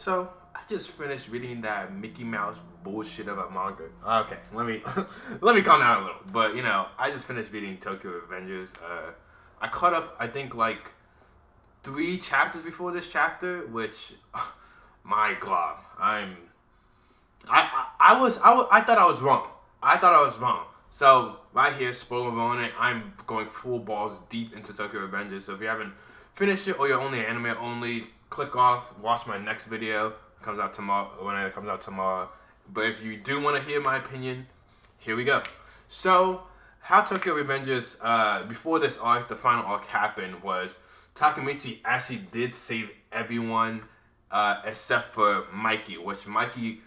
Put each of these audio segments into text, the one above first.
So I just finished reading that Mickey Mouse bullshit of a manga. Okay, let me calm down a little. But I just finished reading Tokyo Revengers. I caught up, I think, like 3 chapters before this chapter, which, my God, I thought I was wrong. So right here, spoiler warning, I'm going full balls deep into Tokyo Revengers. So if you haven't finished it or you're only anime only, click off, watch my next video. It comes out tomorrow when it comes out tomorrow. But if you do want to hear my opinion, here we go. So how Tokyo Revengers, before this arc, the final arc happened, was Takemichi actually did save everyone except for Mikey, which Mikey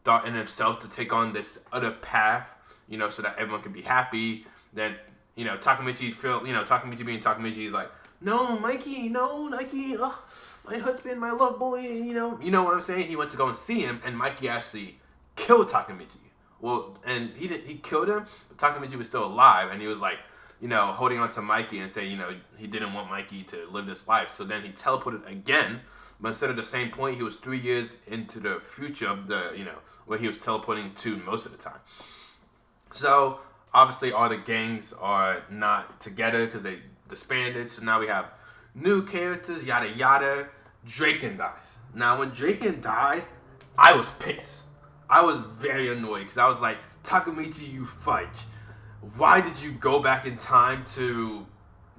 thought in himself to take on this other path, so that everyone could be happy. Then, Takemichi Takemichi being Takemichi, he's like, no, Mikey, no, Mikey, oh, my husband, my love boy, you know what I'm saying? He went to go and see him, and Mikey actually killed Takemichi. Well, and he killed him, but Takemichi was still alive, and he was like, holding on to Mikey and saying, he didn't want Mikey to live this life. So then he teleported again, but instead of the same point, he was 3 years into the future of the, where he was teleporting to most of the time. So obviously all the gangs are not together because they disbanded. So now we have new characters, yada yada. Draken dies. Now when Draken died, I was pissed. I was very annoyed because I was like, Takemichi, you fudge. Why did you go back in time to...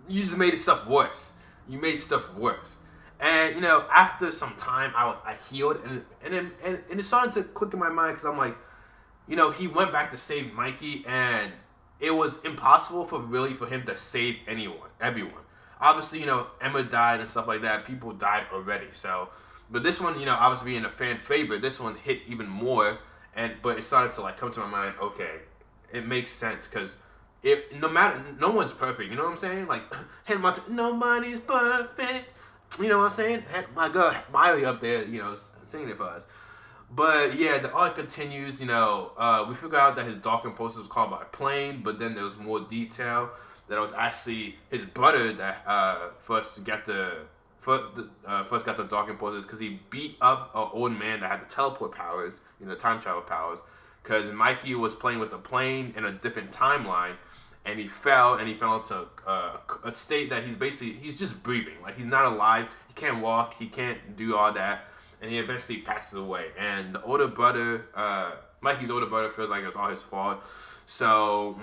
You just made stuff worse. You made stuff worse. And, after some time, I healed, and it started to click in my mind because I'm like, he went back to save Mikey, and it was impossible for him to save everyone. Obviously, Emma died and stuff like that. People died already. So, but this one, obviously being a fan favorite, this one hit even more. But it started to come to my mind. Okay, it makes sense because no one's perfect. You know what I'm saying? Like, had nobody's perfect. You know what I'm saying? Had my girl Miley up there, singing it for us. But yeah, the arc continues. We figured out that his dark impulses was called by a plane, but then there was more detail that it was actually his brother that first got the dark impulses because he beat up an old man that had the teleport powers, time travel powers. Because Mikey was playing with the plane in a different timeline, and he fell into a state that he's just breathing, like he's not alive. He can't walk, he can't do all that. And he eventually passes away. And the older brother, Mikey's older brother, feels like it was all his fault. So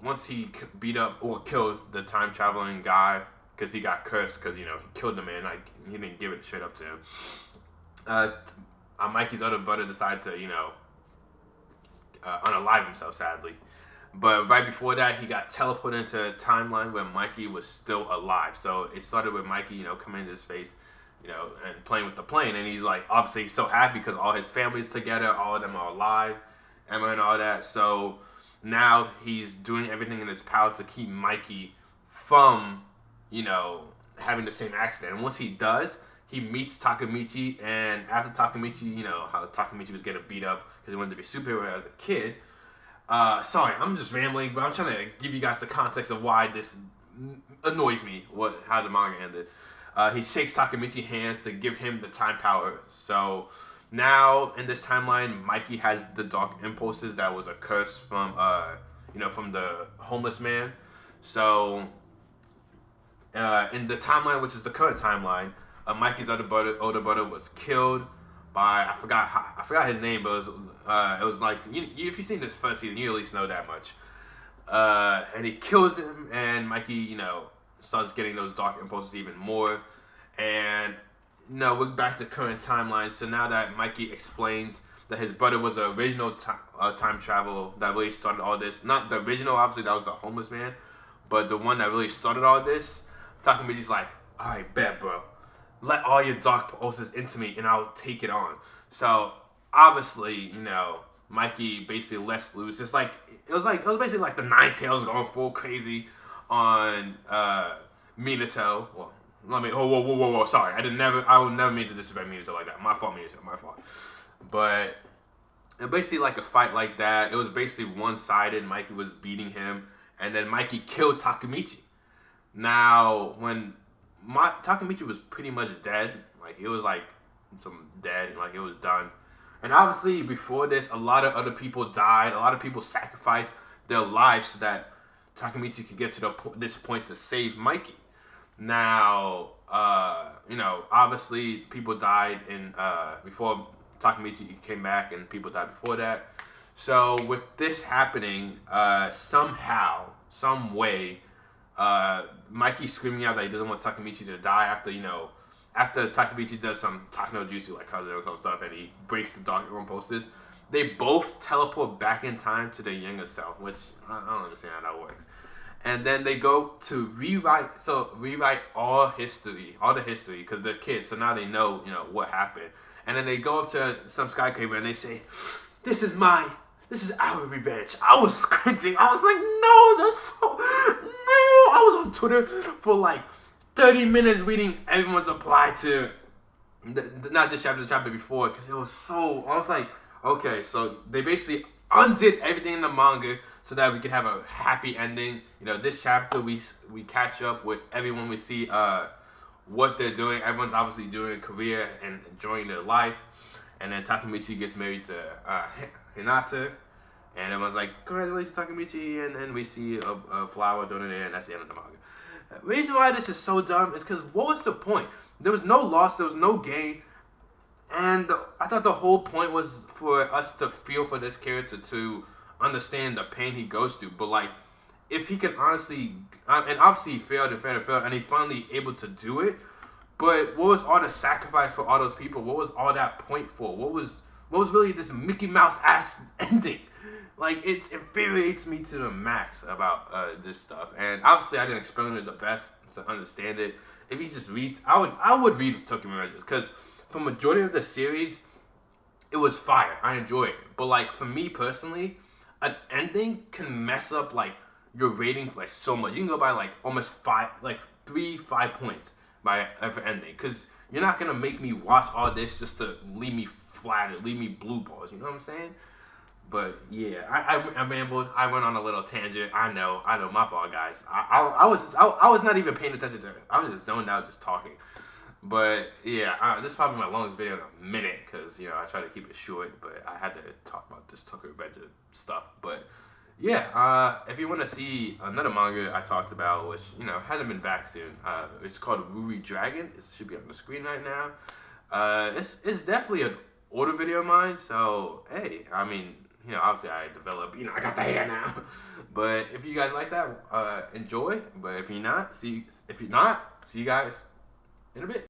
once he beat up or killed the time traveling guy, because he got cursed because he killed the man, like he didn't give it straight up to him. Mikey's other brother decided to unalive himself, sadly. But right before that, he got teleported into a timeline where Mikey was still alive. So it started with Mikey, coming into his face, and playing with the plane. And he's like, obviously he's so happy because all his family's together, all of them are alive, Emma and all that. So now he's doing everything in his power to keep Mikey from, having the same accident. And once he does, he meets Takemichi. And after Takemichi, how Takemichi was getting beat up because he wanted to be a superhero as a kid. Sorry, I'm just rambling, but I'm trying to give you guys the context of why this annoys me, how the manga ended. He shakes Takemichi's hands to give him the time power. So now in this timeline, Mikey has the dark impulses that was a curse from the homeless man. So in the timeline, which is the current timeline, Mikey's older brother was killed by I forgot his name, but it was like if you've seen this first season, you at least know that much. And he kills him, and Mikey, starts getting those dark impulses even more. And we're back to current timeline. So now that Mikey explains that his brother was the original time travel that really started all this, not the original, obviously that was the homeless man, but the one that really started all this. Takemichi's like, all right, bet, bro. Let all your dark pulses into me, and I'll take it on. So obviously, Mikey basically lets loose. It was basically like the Nine Tails going full crazy on Minato. Well, whoa. Sorry, I would never mean to disrespect Minato like that. My fault, Minato. My fault. But it basically like a fight like that. It was basically one-sided. Mikey was beating him, and then Mikey killed Takemichi. Now, when Takemichi was pretty much dead, like it was like dead, like it was done. And obviously, before this, a lot of other people died. A lot of people sacrificed their lives so that Takemichi could get to this point to save Mikey. Now, obviously, people died before Takemichi came back, and people died before that. So with this happening, somehow, some way, Mikey screaming out that he doesn't want Takemichi to die after Takemichi does some Takano Jutsu like Kaze or some stuff, and he breaks the Dark Room posters. They both teleport back in time to their younger self, which I don't understand how that works. And then they go to rewrite all the history, because they're kids, so now they know, what happened. And then they go up to some skyscraper and they say, this is our revenge. I was cringing. I was like, no, that's so, no. I was on Twitter for like 30 minutes reading everyone's reply to, not this chapter, the chapter before, because it was so, I was like, okay, so they basically undid everything in the manga so that we could have a happy ending. This chapter we catch up with everyone. We see what they're doing. Everyone's obviously doing a career and enjoying their life. And then Takemichi gets married to Hinata. And everyone's like, congratulations, Takemichi. And then we see a flower donated, and that's the end of the manga. The reason why this is so dumb is because what was the point? There was no loss. There was no gain. And I thought the whole point was for us to feel for this character, to understand the pain he goes through. But like, if he can honestly, and obviously he failed, and he finally able to do it. But what was all the sacrifice for all those people? What was all that point for? What was really this Mickey Mouse ass ending? Like, it infuriates me to the max about this stuff. And obviously I didn't explain it the best to understand it. If you just read, I would read Tokyo Revengers, because for majority of the series, it was fire. I enjoy it. But like, for me personally, an ending can mess up like your rating for like so much. You can go by like almost 5 points by every ending, because you're not gonna make me watch all this just to leave me flat or leave me blue balls. You know what I'm saying? But yeah, I rambled. I went on a little tangent. I know, my fault, guys. I was not even paying attention to it. I was just zoned out, just talking. But yeah, this is probably my longest video in a minute, because I try to keep it short, but I had to talk about this Tokyo Revenger stuff. But yeah, if you want to see another manga I talked about, which hasn't been back soon, it's called Ruri Dragon. It should be on the screen right now. It's definitely an older video of mine, so hey, I mean, obviously I developed, I got the hair now. But if you guys like that, enjoy. But if you're not, see you guys in a bit.